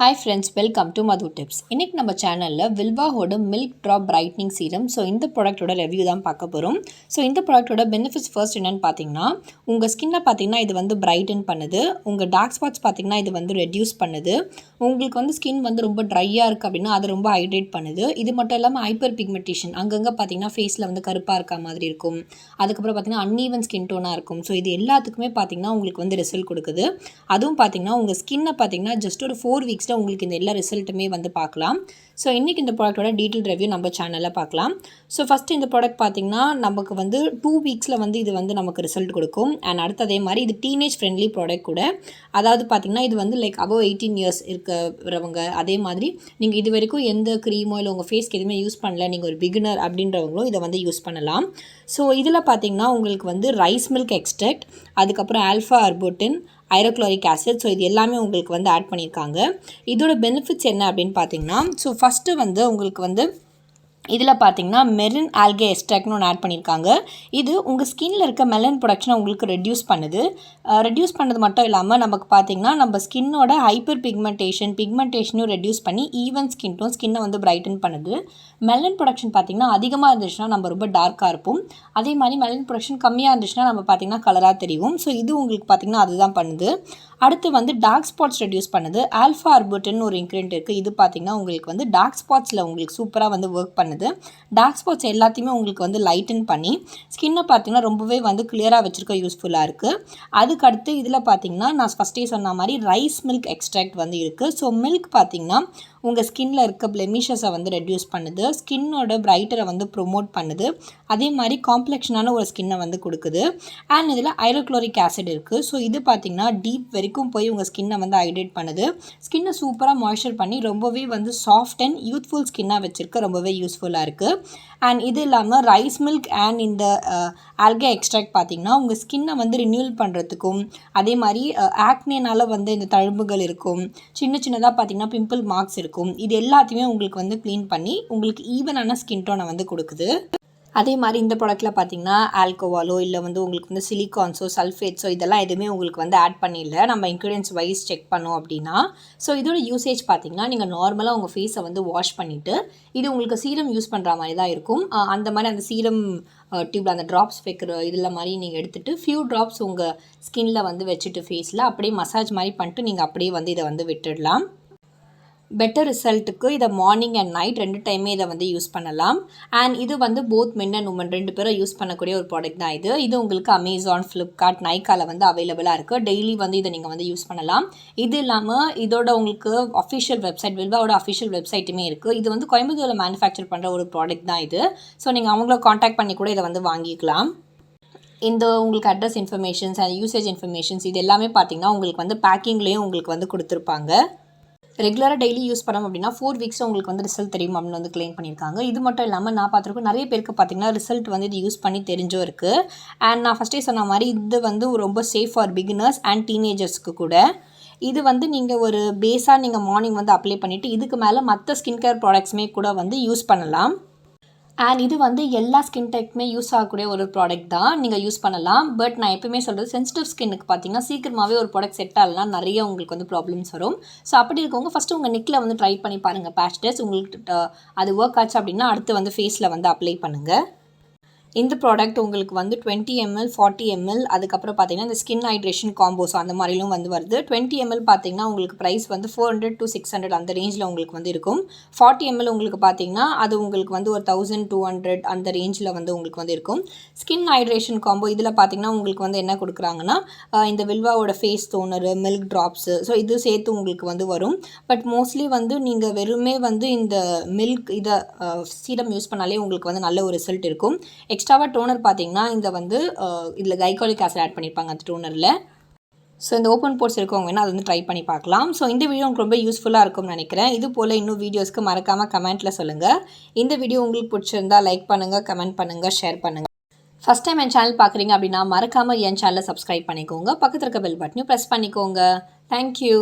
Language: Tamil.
Hi friends, welcome to Madhu Tips. இன்னைக்கு நம்ம சேனல்ல வில்வாவோட milk drop brightening serum. So இந்த ப்ராடக்ட்டோட ரிவ்யூ தான் பார்க்க போகிறோம். ஸோ இந்த ப்ராடக்ட்டோட பெனிஃபிட்ஸ் ஃபர்ஸ்ட் என்னென்னு பார்த்தீங்கன்னா, உங்கள் ஸ்கின்னை பார்த்தீங்கன்னா இது வந்து பிரைட்டன் பண்ணுது. உங்கள் டார்க் ஸ்பாட்ஸ் பார்த்தீங்கன்னா இது வந்து ரெடியூஸ் பண்ணுது. உங்களுக்கு வந்து ஸ்கின் வந்து ரொம்ப ட்ரையாக இருக்குது அப்படின்னா அதை ரொம்ப ஹைட்ரேட் பண்ணுது. இது மட்டும் இல்லாமல் ஹைப்பர் பிக்மெண்டேஷன் அங்கங்கே பார்த்தீங்கன்னா ஃபேஸில் வந்து கருப்பாக இருக்க மாதிரி இருக்கும். அதுக்கப்புறம் பார்த்தீங்கன்னா அன்ஈவன் ஸ்கின் டோனாக இருக்கும். ஸோ இது எல்லாத்துக்குமே பார்த்தீங்கன்னா உங்களுக்கு வந்து ரிசல்ட் கொடுக்குது. அதுவும் பார்த்தீங்கன்னா உங்கள் ஸ்கின்னை பார்த்தீங்கன்னா ஜஸ்ட் ஒரு 4 வீக்ஸ் உங்களுக்கு இந்த எல்லா ரிசல்ட்டுமே வந்து பார்க்கலாம். ஸோ இன்றைக்கி இந்த ப்ராடக்ட்டோட டீட்டெயில் ரிவ்யூ நம்ம சேனலில் பார்க்கலாம். ஸோ ஃபஸ்ட்டு இந்த ப்ராடக்ட் பார்த்திங்கன்னா நமக்கு வந்து 2 வீக்ஸில் வந்து இது வந்து நமக்கு ரிசல்ட் கொடுக்கும். அண்ட் அடுத்து அதே மாதிரி இது டீனேஜ் ஃப்ரெண்ட்லி ப்ராடக்ட் கூட. அதாவது பார்த்திங்கன்னா இது வந்து லைக் அபவ் 18 இயர்ஸ் இருக்கிறவங்க, அதே மாதிரி நீங்கள் இது வரைக்கும் எந்த க்ரீமோ இல்லை உங்கள் ஃபேஸ்க்கு எதுவுமே யூஸ் பண்ணல, நீங்கள் ஒரு பிகினர் அப்படின்றவங்களும் இதை வந்து யூஸ் பண்ணலாம். ஸோ இதில் பார்த்திங்கன்னா உங்களுக்கு வந்து ரைஸ் மில்க் எக்ஸ்ட்ராக்ட், அதுக்கப்புறம் ஆல்ஃபா அர்புட்டின், ஹைட்ரோக்ளோரிக் ஆசிட், ஸோ இது எல்லாமே உங்களுக்கு வந்து ஆட் பண்ணியிருக்காங்க. இதோட பெனிஃபிட்ஸ் என்ன அப்படின்னு பார்த்தீங்கன்னா, ஸோ ஃபஸ்ட்டு வந்து உங்களுக்கு வந்து இதில் பார்த்தீங்கன்னா மெரின் ஆல்கே எக்ஸ்ட்ராக்ட்னு ஒன்று ஆட் பண்ணியிருக்காங்க. இது உங்கள் ஸ்கின்னில் இருக்க மெலன் ப்ரொடக்ஷனை உங்களுக்கு ரெடியூஸ் பண்ணுது. ரெடியூஸ் பண்ணது மட்டும் இல்லாமல் நமக்கு பார்த்தீங்கன்னா நம்ம ஸ்கின்னோட ஹைப்பர் பிக்மெண்டேஷனையும் ரெடியூஸ் பண்ணி ஈவன் ஸ்கின்னை வந்து பிரைட்டன் பண்ணுது. மெலன் ப்ரொடக்ஷன் பார்த்திங்கன்னா அதிகமாக இருந்துச்சுன்னா நம்ம ரொம்ப டார்க்காக இருப்போம். அதே மாதிரி மெலன் ப்ரொடக்ஷன் கம்மியாக இருந்துச்சுன்னா நம்ம பார்த்திங்கன்னா கலராக தெரியும். ஸோ இது உங்களுக்கு பார்த்திங்கன்னா அதுதான் பண்ணுது. அடுத்து வந்து டார்க் ஸ்பாட்ஸ் ரெடியூஸ் பண்ணுது. ஆல்ஃபா அர்புட்டின் ஒரு இன்க்ரீடியன்ட் இருக்குது. இது பார்த்திங்கன்னா உங்களுக்கு வந்து டார்க் ஸ்பாட்ஸில் உங்களுக்கு சூப்பராக வந்து ஒர்க் பண்ணுது. டார்க் ஸ்பாட்ஸ் எல்லாத்தையுமே உங்களுக்கு வந்து லைட்டன் பண்ணி ஸ்கின்னை பார்த்திங்கன்னா ரொம்பவே வந்து கிளியராக வச்சுருக்க யூஸ்ஃபுல்லாக இருக்குது. அதுக்கடுத்து இதில் பார்த்திங்கன்னா நான் ஃபஸ்ட்டே சொன்ன மாதிரி ரைஸ் மில்க் எக்ஸ்ட்ராக்ட் வந்து இருக்குது. ஸோ மில்க் பார்த்திங்கன்னா உங்கள் ஸ்கின்னில் இருக்க பிளெமிஷஸை வந்து ரெடியூஸ் பண்ணுது. ஸ்கின்னோட பிரைட்டரை வந்து ப்ரொமோட் பண்ணுது. அதே மாதிரி காம்ப்ளெக்ஷனான ஒரு ஸ்கின்னை வந்து கொடுக்குது. அண்ட் இதில் ஹைட்ரோக்ளோரிக் ஆசிட் இருக்குது. ஸோ இது பார்த்திங்கன்னா டீப் வரைக்கும் போய் உங்கள் ஸ்கின்னை வந்து ஹைட்ரேட் பண்ணுது. ஸ்கின்னை சூப்பராக மாய்ஸ்சர் பண்ணி ரொம்பவே வந்து சாஃப்ட் அண்ட் யூத்ஃபுல் ஸ்கின்னாக வச்சுருக்க ரொம்பவே யூஸ்ஃபுல்லாக இருக்குது. அண்ட் இது இல்லாமல் ரைஸ் மில்க் அண்ட் இந்த ஆல்கே எக்ஸ்ட்ராக்ட் பார்த்திங்கன்னா உங்கள் ஸ்கின்னை வந்து ரினியூவல் பண்ணுறதுக்கும், அதே மாதிரி ஆக்னேனால் வந்து இந்த தழும்புகள் இருக்கும், சின்ன சின்னதாக பார்த்திங்கன்னா பிம்பிள் மார்க்ஸ் இருக்கும், இது எல்லாத்தையுமே உங்களுக்கு வந்து க்ளீன் பண்ணி உங்களுக்கு ஈவனான ஸ்கின் டோனை வந்து கொடுக்குது. அதே மாதிரி இந்த ப்ராடக்ட்டில் பார்த்தீங்கன்னா ஆல்கோவாலோ இல்லை வந்து உங்களுக்கு வந்து சிலிகான்ஸோ சல்ஃபேட்ஸோ இதெல்லாம் எதுவுமே உங்களுக்கு வந்து ஆட் பண்ணிடல. நம்ம இன்க்ரீடியன்ஸ் வைஸ் செக் பண்ணோம் அப்படின்னா. ஸோ இதோட யூசேஜ் பார்த்தீங்கன்னா நீங்கள் நார்மலாக உங்கள் ஃபேஸை வந்து வாஷ் பண்ணிவிட்டு இது உங்களுக்கு சீரம் யூஸ் பண்ணுற மாதிரி தான் இருக்கும். அந்த மாதிரி அந்த சீரம் டியூப்பில் அந்த ட்ராப்ஸ் வைக்கிற இதில் மாதிரி நீங்கள் எடுத்துகிட்டு ஃபியூ ட்ராப்ஸ் உங்கள் ஸ்கின்னில் வந்து வச்சுட்டு ஃபேஸில் அப்படியே மசாஜ் மாதிரி பண்ணிட்டு நீங்கள் அப்படியே வந்து இதை வந்து விட்டுடலாம். பெட்டர் ரிசல்ட்டுக்கு இதை மார்னிங் அண்ட் நைட் 2 டைமே இதை வந்து யூஸ் பண்ணலாம். அண்ட் இது வந்து போத் மென் அண்ட் உமன் 2 பேரும் யூஸ் பண்ணக்கூடிய ஒரு ப்ராடக்ட் தான் இது. இது உங்களுக்கு அமேசான், ஃப்ளிப்கார்ட், நைக்காவில் வந்து அவைலபிளாக இருக்குது. டெய்லி வந்து இதை நீங்கள் வந்து யூஸ் பண்ணலாம். இது இல்லாமல் இதோட உங்களுக்கு அஃபிஷியல் வெப்சைட், வில்வாவோட அஃபிஷியல் வெப்சைட்டுமே இருக்குது. இது வந்து கோயம்புத்தூரில் மேனுஃபேக்சர் பண்ணுற ஒரு ப்ராடக்ட் தான் இது. ஸோ நீங்கள் அவங்கள காண்டாக்ட் பண்ணி கூட இதை வந்து வாங்கிக்கலாம். இந்த உங்களுக்கு address informations and usage informations இது எல்லாமே பார்த்தீங்கன்னா உங்களுக்கு வந்து பேக்கிங்லேயும் உங்களுக்கு வந்து கொடுத்துருப்பாங்க. ரெகுலராக டெய்லி யூஸ் பண்ணோம் அப்படின்னா 4 வீக்ஸில் உங்களுக்கு வந்து ரிசல்ட் தெரியும் அப்படின்னு வந்து கிளைம் பண்ணியிருக்காங்க. இது மட்டும் இல்லாமல் நான் பார்த்துருக்கோம் நிறைய பேருக்கு பார்த்தீங்கன்னா ரிசல்ட் வந்து இது யூஸ் பண்ணி தெரிஞ்சும் இருக்குது. அண்ட் நான் ஃபஸ்ட்டே சொன்ன மாதிரி இது வந்து ரொம்ப சேஃப் ஃபார் பிகினர்ஸ் அண்ட் டீனேஜர்ஸ்க்கு கூட. இது வந்து நீங்கள் ஒரு பேஸாக நீங்கள் மார்னிங் வந்து அப்ளை பண்ணிவிட்டு இதுக்கு மேலே மற்ற ஸ்கின் கேர் ப்ராடக்ட்ஸுமே கூட வந்து யூஸ் பண்ணலாம். அண்ட் இது வந்து எல்லா ஸ்கின் டைப்புமே யூஸ் ஆகக்கூடிய ஒரு ப்ராடக்ட் தான், நீங்கள் யூஸ் பண்ணலாம். பட் நான் எப்பவுமே சொல்கிறது சென்சிட்டிவ் ஸ்கின்னுக்கு பார்த்தீங்கன்னா சீக்கிரமாகவே ஒரு ப்ராடக்ட் செட் ஆகலைன்னா நிறைய உங்களுக்கு வந்து ப்ராப்ளம்ஸ் வரும். ஸோ அப்படி இருக்கவங்க ஃபஸ்ட்டு உங்கள் நெக்கில் வந்து ட்ரை பண்ணி பாருங்கள் பேட்ச் டெஸ்ட். உங்களுக்கு அது ஒர்க் ஆச்சு அப்படின்னா அடுத்து வந்து ஃபேஸில் வந்து அப்ளை பண்ணுங்கள். இந்த ப்ராடக்ட் உங்களுக்கு வந்து 20 ml 40 ml அதுக்கப்புறம் பார்த்தீங்கன்னா இந்த ஸ்கின் ஹைட்ரேஷன் காம்போஸ் அந்த மாதிரிலும் வந்து வருது. 20 ml பார்த்தீங்கன்னா உங்களுக்கு ப்ரைஸ் வந்து 400 to 600 அந்த ரேஞ்சில் உங்களுக்கு வந்து இருக்கும். 40 ml உங்களுக்கு பார்த்தீங்கன்னா அது உங்களுக்கு வந்து ஒரு 1200 அந்த ரேஞ்சில் வந்து உங்களுக்கு வந்து இருக்கும். ஸ்கின் ஹைட்ரேஷன் காம்போ இதில் பார்த்தீங்கன்னா உங்களுக்கு வந்து என்ன கொடுக்குறாங்கன்னா இந்த வில்வாவோட face toner, milk drops, so இது சேர்த்து உங்களுக்கு வந்து வரும். பட் மோஸ்ட்லி வந்து நீங்கள் வெறுமே வந்து இந்த மில்க் இதை சீரம் யூஸ் பண்ணாலே உங்களுக்கு வந்து நல்ல ஒரு ரிசல்ட் இருக்கும். எக்ஸ்ட்ராவாக டோனர் பார்த்தீங்கன்னா இந்த வந்து இதில் கைகாலிக் ஆசிட் ஆட் பண்ணியிருப்பாங்க அந்த டோனரில். ஸோ இந்த ஓப்பன் போர்ட்ஸ் இருக்கவங்க வேணால் அதை வந்து ட்ரை பண்ணி பார்க்கலாம். ஸோ இந்த வீடியோ உங்களுக்கு ரொம்ப யூஸ்ஃபுல்லாக இருக்கும்னு நினைக்கிறேன். இது போல் இன்னும் வீடியோஸ்க்கு மறக்காமல் கமெண்ட்டில் சொல்லுங்கள். இந்த வீடியோ உங்களுக்கு பிடிச்சிருந்தா லைக் பண்ணுங்கள், கமெண்ட் பண்ணுங்கள், ஷேர் பண்ணுங்கள். ஃபஸ்ட் டைம் என் சேனல் பார்க்குறீங்க அப்படின்னா மறக்காமல் என் சேனலை சப்ஸ்கிரைப் பண்ணிக்கோங்க. பக்கத்தில் இருக்க பெல் பட்டனையும் ப்ரெஸ் பண்ணிக்கோங்க. தேங்க்யூ.